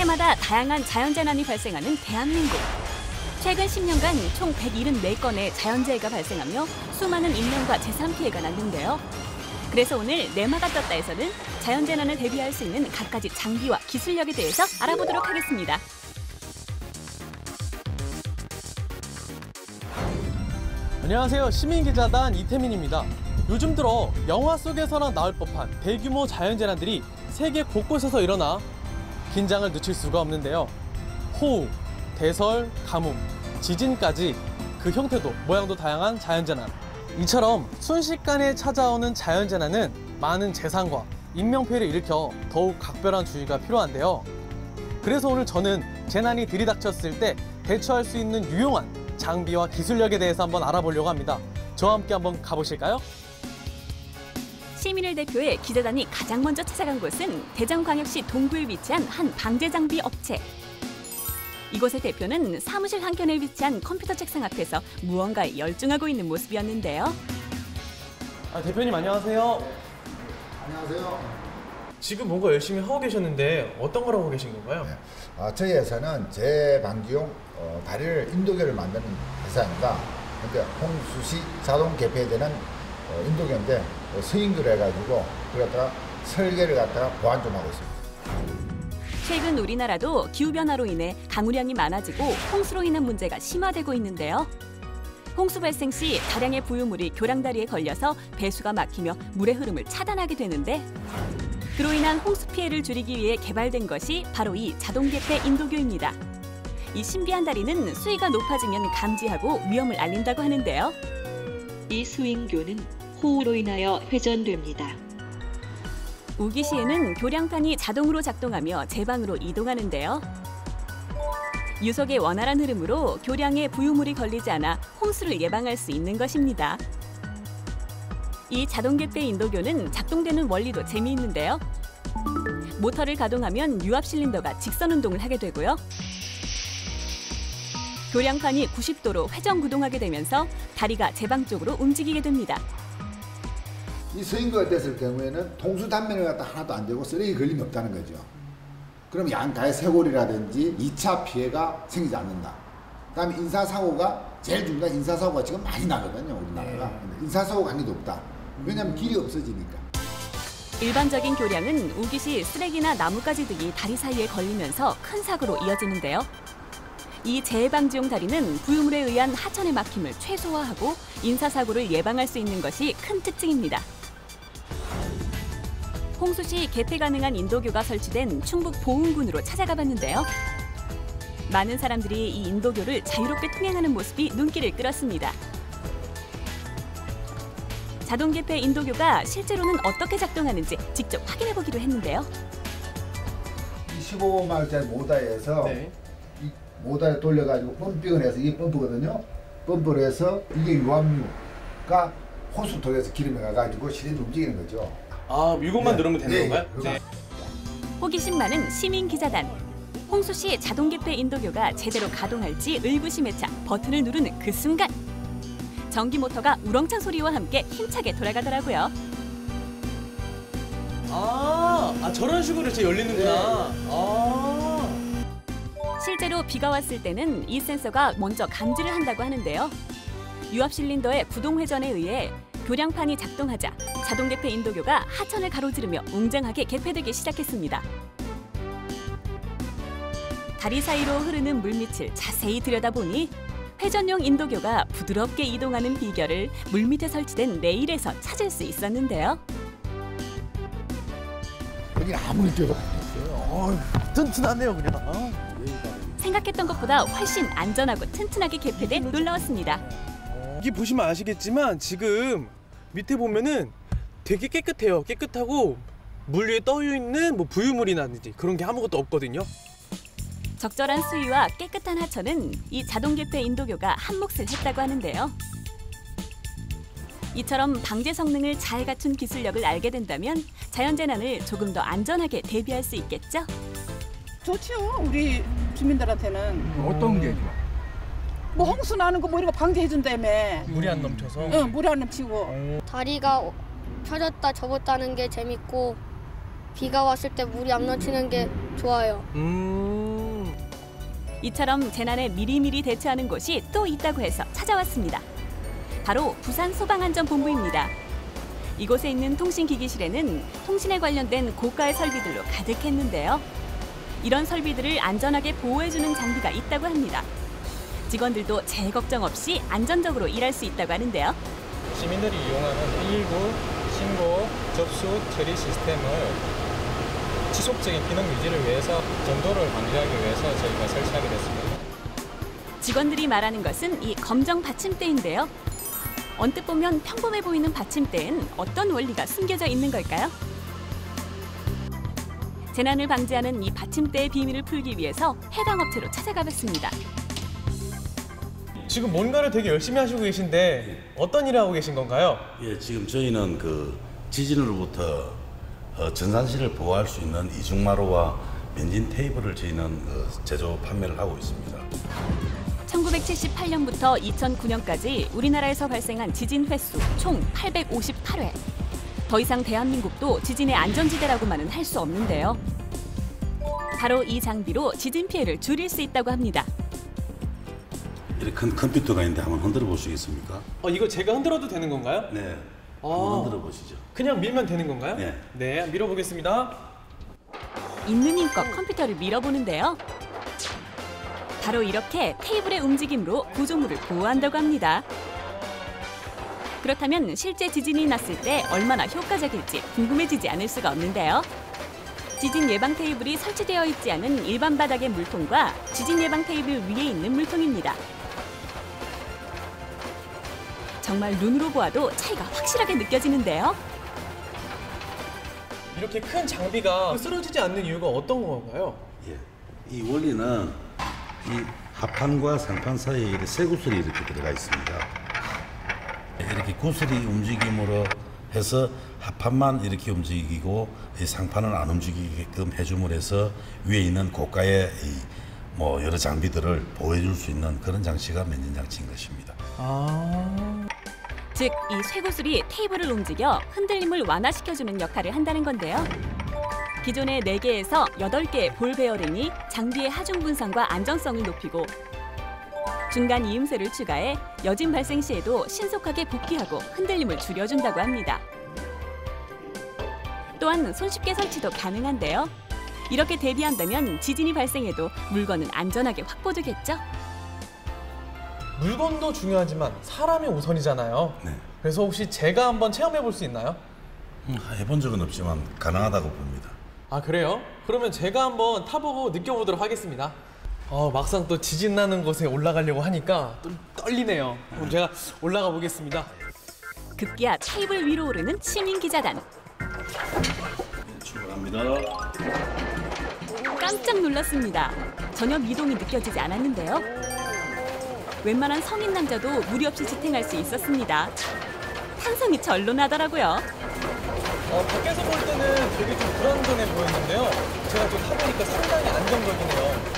해마다 다양한 자연재난이 발생하는 대한민국. 최근 10년간 총 174건의 자연재해가 발생하며 수많은 인명과 재산 피해가 났는데요. 그래서 오늘 내마가 떴다에서는 자연재난을 대비할 수 있는 갖가지 장비와 기술력에 대해서 알아보도록 하겠습니다. 안녕하세요. 시민기자단 이태민입니다. 요즘 들어 영화 속에서나 나올 법한 대규모 자연재난들이 세계 곳곳에서 일어나 긴장을 늦출 수가 없는데요. 호우, 대설, 가뭄, 지진까지 그 형태도 모양도 다양한 자연재난. 이처럼 순식간에 찾아오는 자연재난은 많은 재산과 인명피해를 일으켜 더욱 각별한 주의가 필요한데요. 그래서 오늘 저는 재난이 들이닥쳤을 때 대처할 수 있는 유용한 장비와 기술력에 대해서 한번 알아보려고 합니다. 저와 함께 한번 가보실까요? 시민을 대표해 기자단이 가장 먼저 찾아간 곳은 대전광역시 동구에 위치한 한 방재장비 업체. 이곳의 대표는 사무실 한켠에 위치한 컴퓨터 책상 앞에서 무언가에 열중하고 있는 모습이었는데요. 대표님 안녕하세요. 안녕하세요. 지금 뭔가 열심히 하고 계셨는데 어떤 걸 하고 계신 건가요? 네. 저희 회사는 재방지용 다리를 인도교를 만드는 회사입니다. 그러니까 홍수시 자동 개폐되는 인도교인데 스윙교를 해가지고 그러다가 설계를 갖다가 보완 좀 하고 있습니다. 최근 우리나라도 기후변화로 인해 강우량이 많아지고 홍수로 인한 문제가 심화되고 있는데요. 홍수 발생 시 다량의 부유물이 교량다리에 걸려서 배수가 막히며 물의 흐름을 차단하게 되는데 그로 인한 홍수 피해를 줄이기 위해 개발된 것이 바로 이 자동개폐 인도교입니다. 이 신비한 다리는 수위가 높아지면 감지하고 위험을 알린다고 하는데요. 이 스윙교는 호우로 인하여 회전됩니다. 우기시에는 교량판이 자동으로 작동하며 제 방으로 이동하는데요. 유속의 원활한 흐름으로 교량에 부유물이 걸리지 않아 홍수를 예방할 수 있는 것입니다. 이 자동개폐 인도교는 작동되는 원리도 재미있는데요. 모터를 가동하면 유압 실린더가 직선 운동을 하게 되고요. 교량판이 90도로 회전 구동하게 되면서 다리가 제 방 쪽으로 움직이게 됩니다. 이 스윙교가 됐을 경우에는 통수 단면을 갖다 하나도 안 되고 쓰레기 걸림이 없다는 거죠. 그럼 양가의 쇄골이라든지 2차 피해가 생기지 않는다. 그다음에 인사사고가 제일 중요한 인사사고가 지금 많이 나거든요, 우리나라가. 인사사고 관계도 없다. 왜냐하면 길이 없어지니까. 일반적인 교량은 우기시 쓰레기나 나뭇가지 등이 다리 사이에 걸리면서 큰 사고로 이어지는데요. 이 재방지용 다리는 부유물에 의한 하천의 막힘을 최소화하고 인사사고를 예방할 수 있는 것이 큰 특징입니다. 홍수 시 개폐 가능한 인도교가 설치된 충북 보은군으로 찾아가 봤는데요. 많은 사람들이 이 인도교를 자유롭게 통행하는 모습이 눈길을 끌었습니다. 자동개폐 인도교가 실제로는 어떻게 작동하는지 직접 확인해보기로 했는데요. 15마일짜리 모다에서 이 모다에 돌려가지고 펌핑을 해서 이게 펌프거든요. 펌프를 해서 이게 유압유가 호수통에서 기름에 가가지고 실린이 움직이는 거죠. 이것만 누르면 되는 건가요? 네. 호기심 많은 시민기자단. 홍수 시 자동개폐 인도교가 제대로 가동할지 의구심에 차 버튼을 누르는 그 순간 전기 모터가 우렁찬 소리와 함께 힘차게 돌아가더라고요. 저런 식으로 이제 열리는구나. 실제로 비가 왔을 때는 이 센서가 먼저 감지를 한다고 하는데요. 유압 실린더의 구동 회전에 의해 교량판이 작동하자 자동개폐 인도교가 하천을 가로지르며 웅장하게 개폐되기 시작했습니다. 다리 사이로 흐르는 물밑을 자세히 들여다보니 회전용 인도교가 부드럽게 이동하는 비결을 물밑에 설치된 레일에서 찾을 수 있었는데요. 여기는 아무리 뛰어도 안 됐어요. 튼튼하네요, 그냥. 생각했던 것보다 훨씬 안전하고 튼튼하게 개폐돼 놀라웠습니다. 이게 보시면 아시겠지만 지금 밑에 보면은 되게 깨끗해요. 깨끗하고 물 위에 떠 있는 부유물이라든지 그런 게 아무것도 없거든요. 적절한 수위와 깨끗한 하천은 이 자동개폐 인도교가 한몫을 했다고 하는데요. 이처럼 방제 성능을 잘 갖춘 기술력을 알게 된다면 자연재난을 조금 더 안전하게 대비할 수 있겠죠? 좋죠. 우리 주민들한테는. 어떤 게 좋아? 뭐 홍수 나는 거 뭐 이런 거 방지해준다며. 물이 안 넘쳐서? 응, 물이 안 넘치고. 다리가 펴졌다 접었다는 게 재밌고 비가 왔을 때 물이 안 넘치는 게 좋아요. 이처럼 재난에 미리미리 대처하는 곳이 또 있다고 해서 찾아왔습니다. 바로 부산 소방안전본부입니다. 이곳에 있는 통신기기실에는 통신에 관련된 고가의 설비들로 가득했는데요. 이런 설비들을 안전하게 보호해주는 장비가 있다고 합니다. 직원들도 제 걱정 없이 안전적으로 일할 수 있다고 하는데요. 시민들이 이용하는 119 신고, 접수, 처리 시스템을 지속적인 기능 유지를 위해서 정도를 방지하기 위해서 저희가 설치하게 됐습니다. 직원들이 말하는 것은 이 검정 받침대인데요. 언뜻 보면 평범해 보이는 받침대엔 어떤 원리가 숨겨져 있는 걸까요? 재난을 방지하는 이 받침대의 비밀을 풀기 위해서 해당 업체로 찾아가 봤습니다. 지금 뭔가를 되게 열심히 하시고 계신데 어떤 일을 하고 계신 건가요? 예, 지금 저희는 그 지진으로부터 전산실을 보호할 수 있는 이중마루와 면진 테이블을 저희는 제조 판매를 하고 있습니다. 1978년부터 2009년까지 우리나라에서 발생한 지진 횟수 총 858회. 더 이상 대한민국도 지진의 안전지대라고만은 할 수 없는데요. 바로 이 장비로 지진 피해를 줄일 수 있다고 합니다. 이렇게 큰 컴퓨터가 있는데 한번 흔들어 보시겠습니까? 이거 제가 흔들어도 되는 건가요? 네, 한번 흔들어 보시죠. 그냥 밀면 되는 건가요? 네. 네, 밀어보겠습니다. 있는 힘껏 컴퓨터를 밀어보는데요. 바로 이렇게 테이블의 움직임으로 구조물을 보호한다고 합니다. 그렇다면 실제 지진이 났을 때 얼마나 효과적일지 궁금해지지 않을 수가 없는데요. 지진 예방 테이블이 설치되어 있지 않은 일반 바닥의 물통과 지진 예방 테이블 위에 있는 물통입니다. 정말 눈으로 보아도 차이가 확실하게 느껴지는데요. 이렇게 큰 장비가 쓰러지지 않는 이유가 어떤 건가요? 예, 이 원리는 이 합판과 상판 사이에 이렇게 쇠구슬이 이렇게 들어가 있습니다. 이렇게 구슬이 움직임으로 해서 합판만 이렇게 움직이고 이 상판은 안 움직이게끔 해줌으로 해서 위에 있는 고가의 여러 장비들을 보호해줄 수 있는 그런 장치가 면진 장치인 것입니다. 즉, 이 쇠구슬이 테이블을 움직여 흔들림을 완화시켜주는 역할을 한다는 건데요. 기존의 4개에서 8개의 볼 베어링이 장비의 하중 분산과 안정성을 높이고 중간 이음새를 추가해 여진 발생 시에도 신속하게 복귀하고 흔들림을 줄여준다고 합니다. 또한 손쉽게 설치도 가능한데요. 이렇게 대비한다면 지진이 발생해도 물건은 안전하게 확보되겠죠? 물건도 중요하지만 사람이 우선이잖아요. 네. 그래서 혹시 제가 한번 체험해 볼 수 있나요? 해본 적은 없지만 가능하다고 봅니다. 아, 그래요? 그러면 제가 한번 타보고 느껴보도록 하겠습니다. 막상 또 지진 나는 곳에 올라가려고 하니까 좀 떨리네요. 그럼 제가 올라가 보겠습니다. 급기야 테이블 위로 오르는 시민기자단. 출발합니다. 깜짝 놀랐습니다. 전혀 미동이 느껴지지 않았는데요. 웬만한 성인 남자도 무리 없이 지탱할 수 있었습니다. 탄성이 절로 나더라고요. 밖에서 볼 때는 되게 좀 불안전해 보였는데요. 제가 좀 타보니까 상당히 안정적이네요.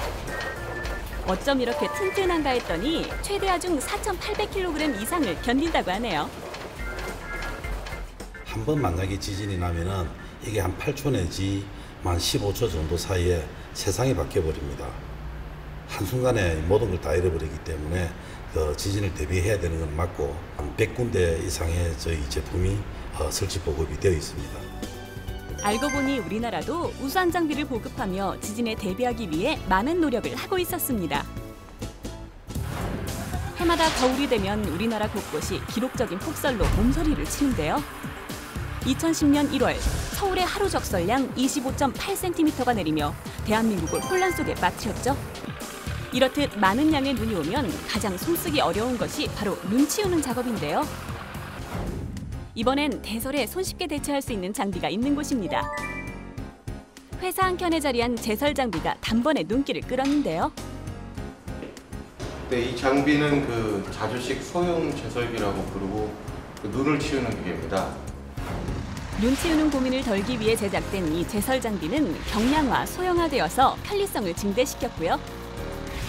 어쩜 이렇게 튼튼한가 했더니 최대 하중 4,800kg 이상을 견딘다고 하네요. 한 번 만약에 지진이 나면은 이게 한 8초 내지 한 15초 정도 사이에 세상이 바뀌어버립니다. 한순간에 모든 걸 다 잃어버리기 때문에 지진을 대비해야 되는 건 맞고 한 100군데 이상의 저희 제품이 설치 보급이 되어 있습니다. 알고 보니 우리나라도 우수한 장비를 보급하며 지진에 대비하기 위해 많은 노력을 하고 있었습니다. 해마다 겨울이 되면 우리나라 곳곳이 기록적인 폭설로 몸서리를 치는데요. 2010년 1월 서울의 하루 적설량 25.8cm가 내리며 대한민국을 혼란 속에 빠뜨렸죠. 이렇듯 많은 양의 눈이 오면 가장 손쓰기 어려운 것이 바로 눈 치우는 작업인데요. 이번엔 대설에 손쉽게 대처할 수 있는 장비가 있는 곳입니다. 회사 한켠에 자리한 제설 장비가 단번에 눈길을 끌었는데요. 네, 이 장비는 그 자주식 소형 제설기라고 부르고 눈을 치우는 기계입니다. 눈 치우는 고민을 덜기 위해 제작된 이 제설 장비는 경량화, 소형화되어서 편리성을 증대시켰고요.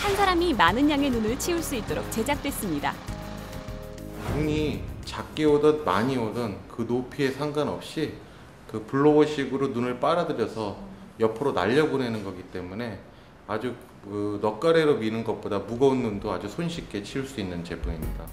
한 사람이 많은 양의 눈을 치울 수 있도록 제작됐습니다. 눈이 작게 오든 많이 오든 그 높이에 상관없이 그 블로워식으로 눈을 빨아들여서 옆으로 날려보내는 거기 때문에 아주 넉가래로 미는 것보다 무거운 눈도 아주 손쉽게 치울 수 있는 제품입니다.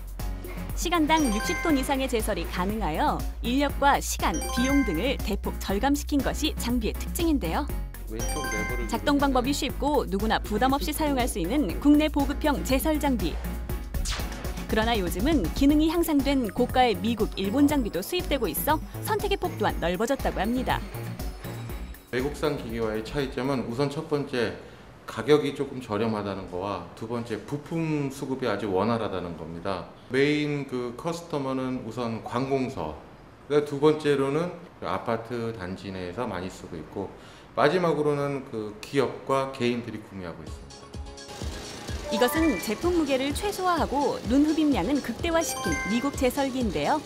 시간당 60톤 이상의 제설이 가능하여 인력과 시간, 비용 등을 대폭 절감시킨 것이 장비의 특징인데요. 왼쪽 레버를 작동 방법이 쉽고 누구나 부담 없이 사용할 수 있는 국내 보급형 제설 장비. 그러나 요즘은 기능이 향상된 고가의 미국, 일본 장비도 수입되고 있어 선택의 폭 또한 넓어졌다고 합니다. 외국산 기기와의 차이점은 우선 첫 번째 가격이 조금 저렴하다는 거와 두 번째 부품 수급이 아주 원활하다는 겁니다. 메인 커스터머는 우선 관공서, 두 번째로는 아파트 단지 내에서 많이 쓰고 있고 마지막으로는 기업과 개인들이 구매하고 있습니다. 이것은 제품 무게를 최소화하고 눈 흡입량은 극대화시킨 미국 제설기인데요.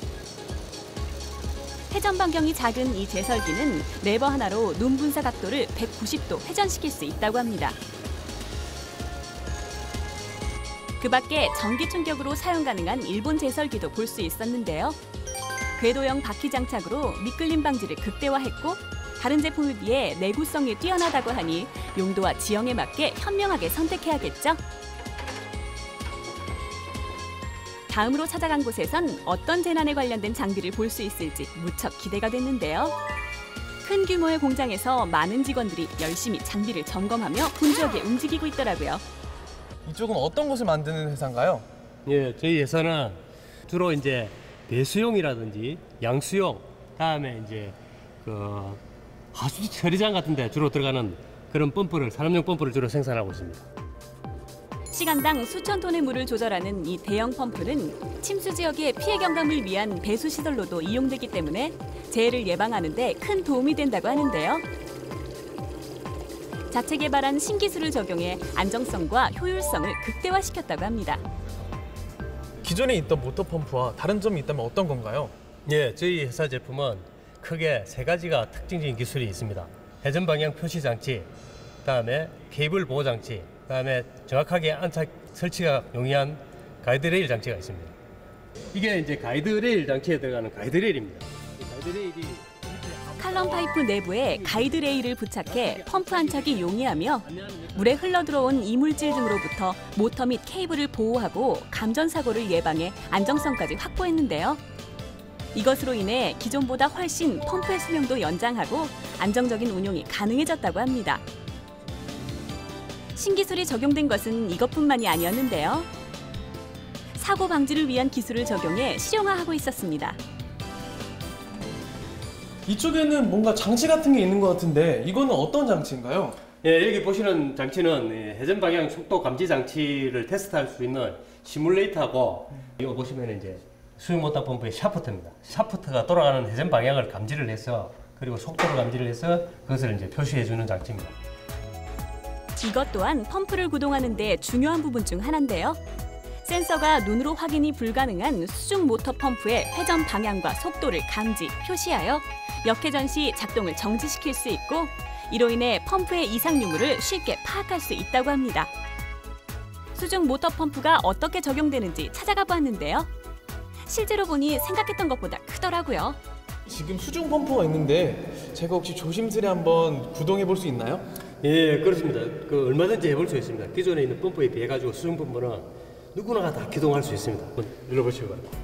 회전 반경이 작은 이 제설기는 레버 하나로 눈 분사 각도를 190도 회전시킬 수 있다고 합니다. 그 밖에 전기 충격으로 사용 가능한 일본 제설기도 볼 수 있었는데요. 궤도형 바퀴 장착으로 미끌림 방지를 극대화했고 다른 제품에 비해 내구성이 뛰어나다고 하니 용도와 지형에 맞게 현명하게 선택해야겠죠. 다음으로 찾아간 곳에선 어떤 재난에 관련된 장비를 볼 수 있을지 무척 기대가 됐는데요. 큰 규모의 공장에서 많은 직원들이 열심히 장비를 점검하며 분주하게 움직이고 있더라고요. 이쪽은 어떤 것을 만드는 회사인가요? 예, 저희 회사는 주로 이제 배수용이라든지 양수용, 다음에 이제 하수지 처리장 같은 데 주로 들어가는 그런 펌프를, 산업용 펌프를 주로 생산하고 있습니다. 시간당 수천 톤의 물을 조절하는 이 대형 펌프는 침수 지역의 피해 경감을 위한 배수 시설로도 이용되기 때문에 재해를 예방하는 데 큰 도움이 된다고 하는데요. 자체 개발한 신기술을 적용해 안정성과 효율성을 극대화시켰다고 합니다. 기존에 있던 모터 펌프와 다른 점이 있다면 어떤 건가요? 예, 저희 회사 제품은 크게 세 가지가 특징적인 기술이 있습니다. 회전 방향 표시 장치, 그다음에 케이블 보호 장치, 그다음에 정확하게 안착 설치가 용이한 가이드레일 장치가 있습니다. 이게 이제 가이드레일 장치에 들어가는 가이드레일입니다. 가이드레일이 칼럼 파이프 내부에 가이드레일을 부착해 펌프 안착이 용이하며 물에 흘러들어온 이물질 등으로부터 모터 및 케이블을 보호하고 감전 사고를 예방해 안정성까지 확보했는데요. 이것으로 인해 기존보다 훨씬 펌프의 수명도 연장하고 안정적인 운용이 가능해졌다고 합니다. 신기술이 적용된 것은 이것뿐만이 아니었는데요. 사고 방지를 위한 기술을 적용해 실용화하고 있었습니다. 이쪽에는 뭔가 장치 같은 게 있는 것 같은데 이거는 어떤 장치인가요? 예, 여기 보시는 장치는 회전 방향 속도 감지 장치를 테스트할 수 있는 시뮬레이터하고 이거 보시면 이제 수용 모터 펌프의 샤프트입니다. 샤프트가 돌아가는 회전 방향을 감지를 해서 그리고 속도를 감지를 해서 그것을 이제 표시해 주는 장치입니다. 이것 또한 펌프를 구동하는 데 중요한 부분 중 하나인데요. 센서가 눈으로 확인이 불가능한 수중 모터 펌프의 회전 방향과 속도를 감지, 표시하여 역회전 시 작동을 정지시킬 수 있고 이로 인해 펌프의 이상 유무를 쉽게 파악할 수 있다고 합니다. 수중 모터 펌프가 어떻게 적용되는지 찾아가 보았는데요. 실제로 보니 생각했던 것보다 크더라고요. 지금 수중 펌프가 있는데 제가 혹시 조심스레 한번 구동해 볼 수 있나요? 예, 그렇습니다. 얼마든지 해볼 수 있습니다. 기존에 있는 펌프에 비해 가지고 수중 펌프는 누구나 다 기동할 수 있습니다. 한번 눌러보시기 바랍니다.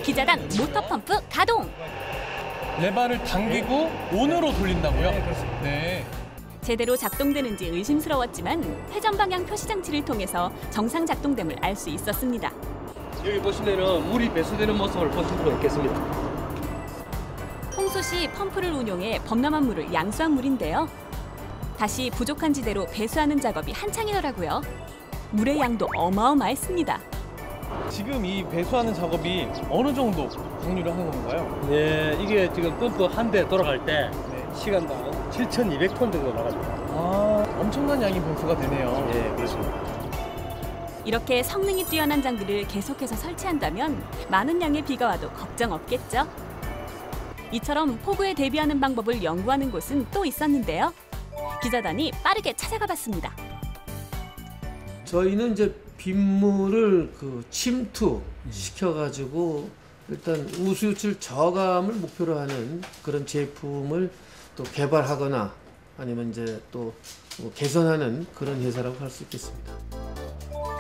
기자단 모터 펌프 가동! 레바를 당기고 온으로 돌린다고요? 네, 그렇습니다. 네. 제대로 작동되는지 의심스러웠지만 회전 방향 표시 장치를 통해서 정상 작동됨을 알 수 있었습니다. 여기 보시면은 물이 배수되는 모습을 보실 수가 있겠습니다. 홍수 시 펌프를 운용해 범람한 물을 양수한 물인데요. 다시 부족한 지대로 배수하는 작업이 한창이더라고요. 물의 양도 어마어마했습니다. 지금 이 배수하는 작업이 어느 정도 방류를 하는 건가요? 네, 이게 지금 펌프 한 대 돌아갈 때 시간당 7,200톤 정도 나갑니다. 아, 엄청난 양이 배수가 되네요. 네, 그렇습니다. 이렇게 성능이 뛰어난 장비를 계속해서 설치한다면 많은 양의 비가 와도 걱정 없겠죠? 이처럼 폭우에 대비하는 방법을 연구하는 곳은 또 있었는데요. 기자단이 빠르게 찾아가 봤습니다. 저희는 이제 빗물을 침투시켜가지고 일단 우수유출 저감을 목표로 하는 그런 제품을 또 개발하거나 아니면 이제 또 개선하는 그런 회사라고 할 수 있겠습니다.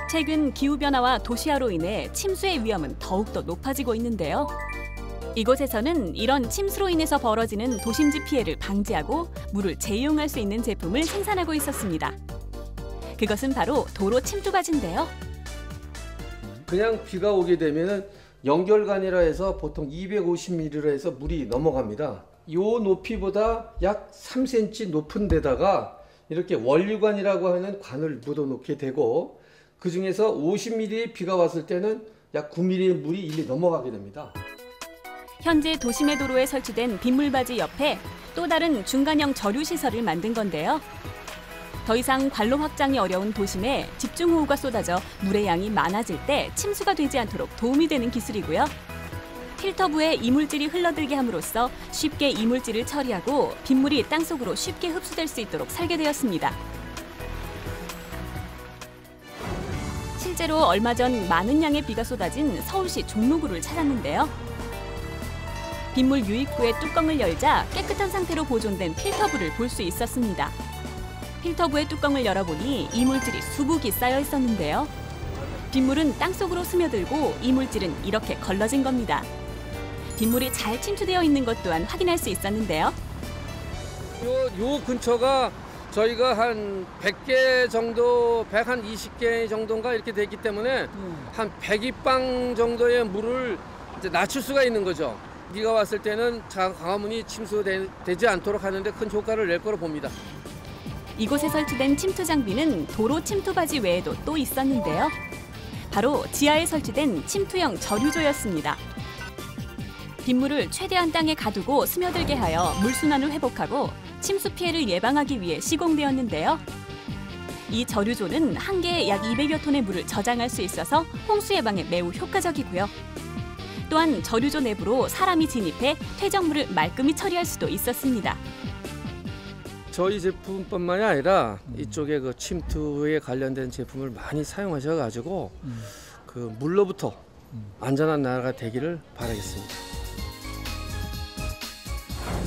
최근 기후변화와 도시화로 인해 침수의 위험은 더욱더 높아지고 있는데요. 이곳에서는 이런 침수로 인해서 벌어지는 도심지 피해를 방지하고 물을 재이용할 수 있는 제품을 생산하고 있었습니다. 그것은 바로 도로 침투바지인데요. 그냥 비가 오게 되면 연결관이라 해서 보통 250mm로 해서 물이 넘어갑니다. 이 높이보다 약 3cm 높은 데다가 이렇게 원류관이라고 하는 관을 묻어놓게 되고 그 중에서 50mm의 비가 왔을 때는 약 9mm의 물이 일리 넘어가게 됩니다. 현재 도심의 도로에 설치된 빗물바지 옆에 또 다른 중간형 저류 시설을 만든 건데요. 더 이상 관로 확장이 어려운 도심에 집중호우가 쏟아져 물의 양이 많아질 때 침수가 되지 않도록 도움이 되는 기술이고요. 필터부에 이물질이 흘러들게 함으로써 쉽게 이물질을 처리하고 빗물이 땅속으로 쉽게 흡수될 수 있도록 설계되었습니다. 실제로 얼마 전 많은 양의 비가 쏟아진 서울시 종로구를 찾았는데요. 빗물 유입구의 뚜껑을 열자 깨끗한 상태로 보존된 필터부를 볼 수 있었습니다. 필터부의 뚜껑을 열어보니 이물질이 수북이 쌓여 있었는데요. 빗물은 땅속으로 스며들고 이물질은 이렇게 걸러진 겁니다. 빗물이 잘 침투되어 있는 것 또한 확인할 수 있었는데요. 요 근처가 저희가 한 100개 정도, 120개 정도인가 이렇게 됐기 때문에 한 100입방 정도의 물을 이제 낮출 수가 있는 거죠. 비가 왔을 때는 광화문이 침수되지 않도록 하는데 큰 효과를 낼 거로 봅니다. 이곳에 설치된 침투 장비는 도로 침투바지 외에도 또 있었는데요. 바로 지하에 설치된 침투형 저류조였습니다. 빗물을 최대한 땅에 가두고 스며들게 하여 물순환을 회복하고 침수 피해를 예방하기 위해 시공되었는데요. 이 저류조는 한 개에 약 200여 톤의 물을 저장할 수 있어서 홍수 예방에 매우 효과적이고요. 또한 저류조 내부로 사람이 진입해 퇴적물을 말끔히 처리할 수도 있었습니다. 저희 제품뿐만이 아니라 이쪽에 그 침투에 관련된 제품을 많이 사용하셔가지고 그 물로부터 안전한 나라가 되기를 바라겠습니다.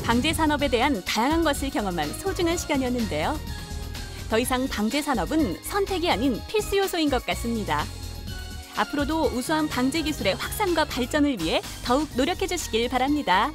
방제 산업에 대한 다양한 것을 경험한 소중한 시간이었는데요. 더 이상 방제 산업은 선택이 아닌 필수 요소인 것 같습니다. 앞으로도 우수한 방제 기술의 확산과 발전을 위해 더욱 노력해 주시길 바랍니다.